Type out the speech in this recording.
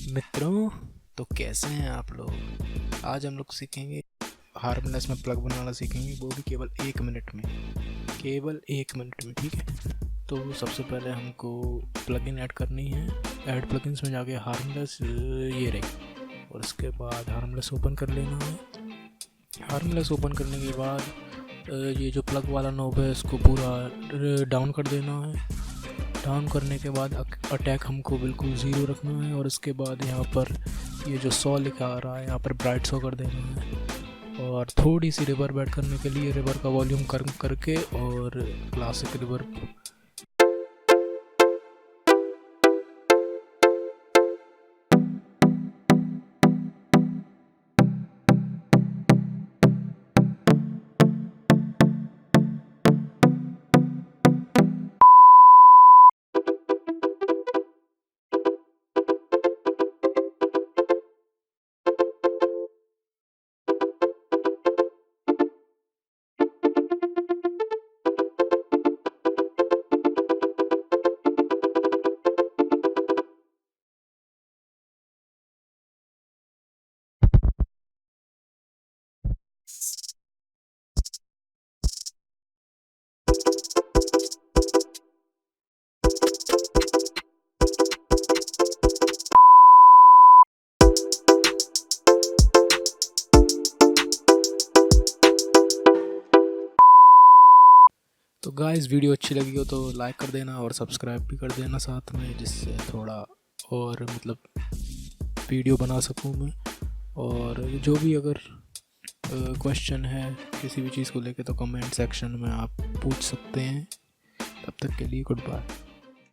मित्रों, तो कैसे हैं आप लोग। आज हम लोग सीखेंगे हार्मलेस में प्लग बनाना सीखेंगे, वो भी केवल 1 मिनट में। ठीक है। तो सबसे पहले हमको प्लगइन ऐड करनी है। ऐड प्लगइन्स में जाके हार्मलेस ये रही, और उसके बाद हार्मलेस ओपन कर लेना है। हार्मलेस ओपन करने के बाद ये जो प्लग वाला नॉब है इसको पूरा डाउन कर देना है। डाउन करने के बाद अटैक हमको बिल्कुल 0 रखना है, और उसके बाद यहाँ पर ये जो 100 लिखा आ रहा है यहाँ पर ब्राइट 100 कर देना है। और थोड़ी सी रिवर्ब ऐड करने के लिए रिवर्ब का वॉल्यूम करके और क्लासिक रिवर्ब। तो गाइस, वीडियो अच्छी लगी हो तो लाइक कर देना और सब्सक्राइब भी कर देना साथ में, जिससे थोड़ा और वीडियो बना सकूँ मैं। और जो भी अगर क्वेश्चन है किसी भी चीज़ को लेके तो कमेंट सेक्शन में आप पूछ सकते हैं। तब तक के लिए गुड बाय।